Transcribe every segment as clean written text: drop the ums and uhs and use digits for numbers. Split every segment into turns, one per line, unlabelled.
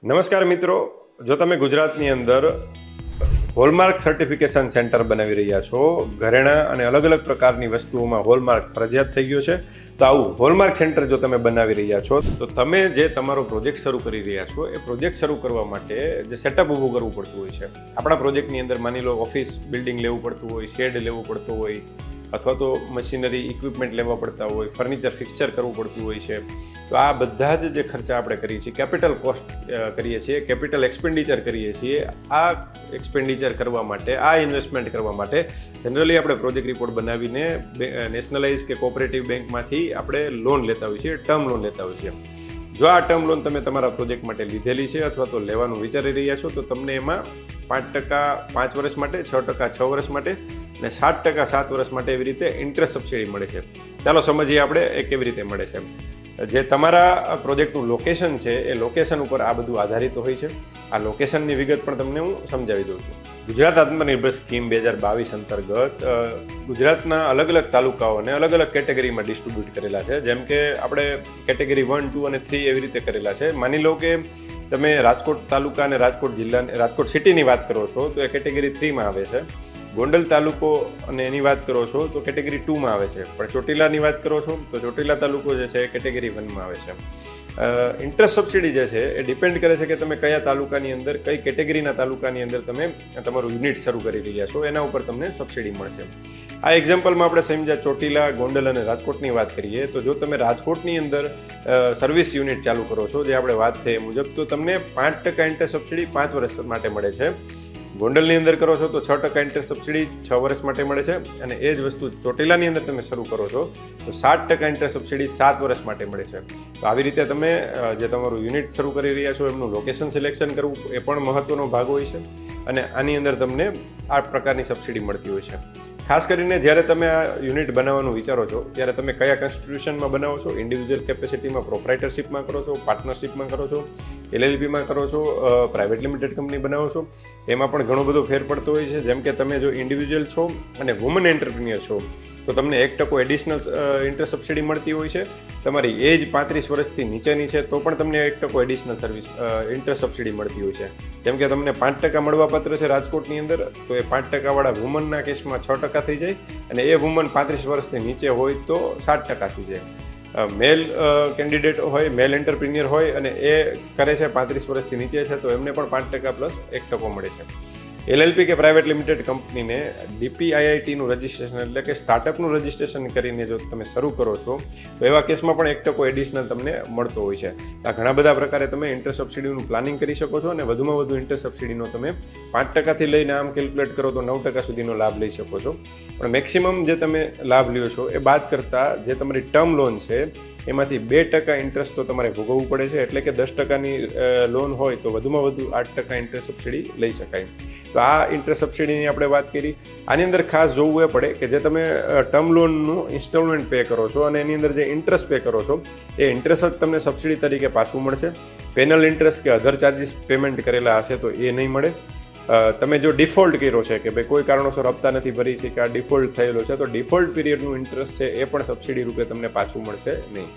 નમસ્કાર મિત્રો, જો તમે ગુજરાતની અંદર હોલમાર્ક સર્ટિફિકેશન સેન્ટર બનાવી રહ્યા છો, ઘરેણાં અને અલગ અલગ પ્રકારની વસ્તુઓમાં હોલમાર્ક ફરજિયાત થઈ ગયો છે, તો આવું હોલમાર્ક સેન્ટર જો તમે બનાવી રહ્યા છો તો તમે જે તમારો પ્રોજેક્ટ શરૂ કરી રહ્યા છો એ પ્રોજેક્ટ શરૂ કરવા માટે જે સેટઅપ ઊભું કરવું પડતું હોય છે. આપણા પ્રોજેક્ટની અંદર માની લો ઓફિસ બિલ્ડિંગ લેવું પડતું હોય, શેડ લેવું પડતું હોય, અથવા તો મશીનરી ઇક્વિપમેન્ટ લેવા પડતા હોય, ફર્નિચર ફિક્સચર કરવું પડતું હોય છે. તો આ બધા જ જે ખર્ચા આપણે કરીએ છીએ, કેપિટલ કોસ્ટ કરીએ છીએ, કેપિટલ એક્સપેન્ડિચર કરીએ છીએ, આ એક્સપેન્ડિચર કરવા માટે, આ ઇન્વેસ્ટમેન્ટ કરવા માટે જનરલી આપણે પ્રોજેક્ટ રિપોર્ટ બનાવીને નેશનલાઇઝ કે કોઓપરેટિવ બેંકમાંથી આપણે લોન લેતા હોઈએ છીએ, ટર્મ લોન લેતા હોઈએ છીએ. જો આ ટર્મ લોન તમે તમારા પ્રોજેક્ટ માટે લીધેલી છે અથવા તો લેવાનું વિચારી રહ્યા છો તો તમને એમાં 5% 5 વર્ષ માટે, 6% 6 વર્ષ માટે અને 7% 7 વર્ષ માટે એવી રીતે ઇન્ટરેસ્ટ સબસિડી મળે છે. ચાલો સમજીએ આપણે એ કેવી રીતે મળે છે. જે તમારા પ્રોજેક્ટનું લોકેશન છે એ લોકેશન ઉપર આ બધું આધારિત હોય છે. આ લોકેશનની વિગત પણ તમને હું સમજાવી દઉં છું. ગુજરાત આત્મનિર્ભર સ્કીમ 2022 અંતર્ગત ગુજરાતના અલગ અલગ તાલુકાઓને અલગ અલગ કેટેગરીમાં ડિસ્ટ્રીબ્યુટ કરેલા છે. જેમ કે આપણે કેટેગરી 1, 2 અને 3 એવી રીતે કરેલા છે. માની લો કે તમે રાજકોટ તાલુકા અને રાજકોટ જિલ્લા, રાજકોટ સિટીની વાત કરો છો તો એ કેટેગરી 3માં આવે છે. ગોંડલ તાલુકો અને એની વાત કરો છો તો કેટેગરી 2માં આવે છે. પણ ચોટીલાની વાત કરો છો તો ચોટીલા તાલુકો જે છે એ કેટેગરી 1માં આવે છે. ઇન્ટરેસ્ટ સબસિડી જે છે એ ડિપેન્ડ કરે છે કે તમે કયા તાલુકાની અંદર, કઈ કેટેગરીના તાલુકાની અંદર તમે તમારું યુનિટ શરૂ કરી રહ્યા છો, એના ઉપર તમને સબસિડી મળશે. આ એક્ઝામ્પલમાં આપણે સમજ્યા ચોટીલા, ગોંડલ અને રાજકોટની વાત કરીએ તો જો તમે રાજકોટની અંદર સર્વિસ યુનિટ ચાલુ કરો છો, જે આપણે વાત થઈ એ મુજબ, તો તમને 5% ઇન્ટરેસ્ટ સબસિડી 5 વર્ષ માટે મળે છે. ગોંડલની અંદર કરો છો તો 6% ઇન્ટરેસ્ટ સબસિડી 6 વર્ષ માટે મળે છે. અને એ જ વસ્તુ ચોટીલાની અંદર તમે શરૂ કરો છો તો 7% ઇન્ટરેસ્ટ સબસિડી 7 વર્ષ માટે મળે છે. તો આવી રીતે તમે જે તમારું યુનિટ શરૂ કરી રહ્યા છો એમનું લોકેશન સિલેક્શન કરવું એ પણ મહત્વનો ભાગ હોય છે. અને આની અંદર તમને આ પ્રકારની સબસિડી મળતી હોય છે. ખાસ કરીને જ્યારે તમે આ યુનિટ બનાવવાનું વિચારો છો ત્યારે તમે કયા કોન્સ્ટિટ્યુશનમાં બનાવો છો, ઇન્ડિવિજ્યુઅલ કેપેસિટીમાં, પ્રોપ્રાઇટરશિપમાં કરો છો, પાર્ટનરશિપમાં કરો છો, LLPમાં કરો છો, પ્રાઇવેટ લિમિટેડ કંપની બનાવો છો, એમાં પણ ઘણો બધો ફેર પડતો હોય છે. જેમ કે તમે જો ઇન્ડિવિજ્યુઅલ છો અને વુમન એન્ટરપ્રિન્યોર છો તો તમને 1% એડિશનલ ઇન્ટરેસ્ટ સબસિડી મળતી હોય છે. તમારી એજ 35 વર્ષથી નીચેની છે તો પણ તમને 1% એડિશનલ ઇન્ટરેસ્ટ સબસિડી મળતી હોય છે. જેમ કે તમને 5% મળવાપાત્ર છે રાજકોટની અંદર, તો એ 5% વાળા વુમનના કેસમાં 6% થઈ જાય અને એ વુમન 35 વર્ષથી નીચે હોય તો 7% થઈ જાય. મેલ કેન્ડિડેટ હોય, મેલ એન્ટરપ્રિન્યોર હોય અને એ કરે છે 35 વર્ષથી નીચે છે તો એમને પણ 5% પ્લસ 1% મળે છે. LLP કે પ્રાઇવેટ લિમિટેડ કંપનીને DPIITનું રજિસ્ટ્રેશન એટલે કે સ્ટાર્ટઅપનું રજિસ્ટ્રેશન કરીને જો તમે શરૂ કરો છો તો એવા કેસમાં પણ 1% એડિશનલ તમને મળતો હોય છે. આ ઘણા બધા પ્રકારે તમે ઇન્ટરેસ્ટ સબસિડીનું પ્લાનિંગ કરી શકો છો અને વધુમાં વધુ ઇન્ટરેસ્ટ સબસિડીનો તમે 5%થી લઈને આમ કેલ્ક્યુલેટ કરો તો 9% સુધીનો લાભ લઈ શકો છો. પણ મેક્સિમમ જે તમે લાભ લ્યો છો એ બાદ કરતાં જે તમારી ટર્મ લોન છે એમાંથી 2% ઇન્ટરેસ્ટ તો તમારે ભોગવવું પડે છે. એટલે કે 10%ની લોન હોય તો વધુમાં વધુ 8% ઇન્ટરેસ્ટ સબસિડી લઈ શકાય. તો આ ઇન્ટરેસ્ટ સબસિડીની આપણે વાત કરી. આની અંદર ખાસ જોવું એ પડે કે જે તમે ટર્મ લોનનું ઇન્સ્ટોલમેન્ટ પે કરો છો અને એની અંદર જે ઇન્ટરેસ્ટ પે કરો છો એ ઇન્ટરેસ્ટ જ તમને સબસિડી તરીકે પાછું મળશે. પેનલ ઇન્ટરેસ્ટ કે અધર ચાર્જિસ પેમેન્ટ કરેલા હશે તો એ નહીં મળે. તમે જો ડિફોલ્ટ કર્યો છે કે ભાઈ કોઈ કારણોસર હપ્તા નથી ભરી છે કે આ ડિફોલ્ટ થયેલો છે તો ડિફોલ્ટ પીરિયડનું ઇન્ટરેસ્ટ છે એ પણ સબસિડી રૂપે તમને પાછું મળશે નહીં.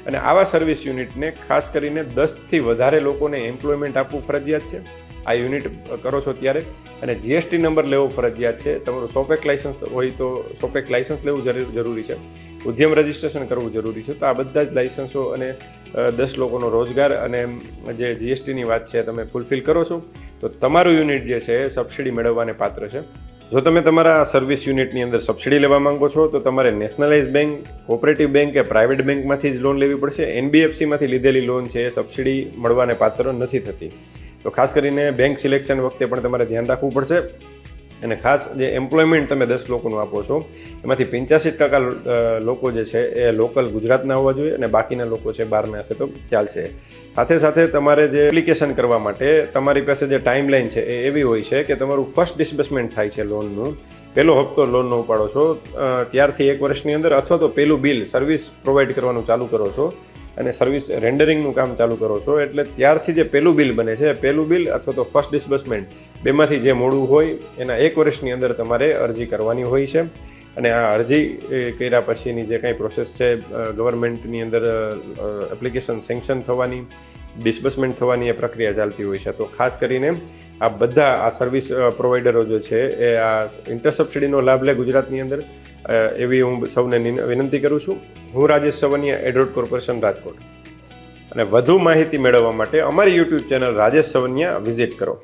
અને આવા સર્વિસ યુનિટને ખાસ કરીને 10થી વધારે લોકોને એમ્પ્લોયમેન્ટ આપવું ફરજિયાત છે આ યુનિટ કરો છો ત્યારે. અને GST નંબર લેવો ફરજિયાત છે. તમારું સોફેક લાઇસન્સ હોય તો સોફેક લાઇસન્સ લેવું જરૂરી છે. ઉદ્યમ રજિસ્ટ્રેશન કરવું જરૂરી છે. તો આ બધા જ લાઇસન્સો અને 10 લોકોનો રોજગાર અને જે GSTની વાત છે તમે ફૂલફિલ કરો છો તો તમારું યુનિટ જે છે એ સબસિડી મેળવવાને પાત્ર છે. જો તમે તમારા સર્વિસ યુનિટની અંદર સબસિડી લેવા માંગો છો તો તમારે નેશનલાઇઝ બેંક, કોઓપરેટિવ બેંક કે પ્રાઇવેટ બેંકમાંથી જ લોન લેવી પડશે. NBFCમાંથી લીધેલી લોન છે એ સબસિડી મળવાને પાત્ર નથી થતી. તો ખાસ કરીને બેંક સિલેક્શન વખતે પણ તમારે ધ્યાન રાખવું પડશે. અને ખાસ જે એમ્પ્લોયમેન્ટ તમે 10 લોકોનું આપો છો એમાંથી 85% લોકો જે છે એ લોકલ ગુજરાતના હોવા જોઈએ અને બાકીના લોકો છે બહારના હશે તો ચાલશે. સાથે સાથે તમારે જે એપ્લિકેશન કરવા માટે તમારી પાસે જે ટાઈમલાઈન છે એ એવી હોય છે કે તમારું ફર્સ્ટ ડિસ્બર્સમેન્ટ થાય છે લોનનું, પહેલો હપ્તો લોનનો ઉપાડો છો ત્યારથી 1 વર્ષની અંદર, અથવા તો પહેલું બિલ સર્વિસ પ્રોવાઈડ કરવાનું ચાલુ કરો છો અને સર્વિસ રેન્ડરિંગનું કામ ચાલુ કરો છો એટલે ત્યારથી જે પહેલું બિલ બને છે, પહેલું બિલ અથવા તો ફર્સ્ટ ડિસ્બર્સમેન્ટ બેમાંથી જે મોડું હોય એના 1 વર્ષની અંદર તમારે અરજી કરવાની હોય છે. અને આ અરજી કર્યા પછીની જે કાંઈ પ્રોસેસ છે ગવર્મેન્ટની અંદર એપ્લિકેશન સેન્કશન થવાની, ડિસ્બર્સમેન્ટ થવાની એ પ્રક્રિયા ચાલતી હોય છે. તો ખાસ કરીને આ બધા આ સર્વિસ પ્રોવાઈડરો જે છે એ આ ઇન્ટર સબસિડીનો લાભ લે ગુજરાતની અંદર, એવી હું સૌને વિનંતી કરું છું. હું રાજેશ સવનિયા, એડ્રોડ કોર્પોરેશન, રાજકોટ. અને વધુ માહિતી મેળવવા માટે અમારી યુટ્યુબ ચેનલ રાજેશ સવનિયા વિઝિટ કરો.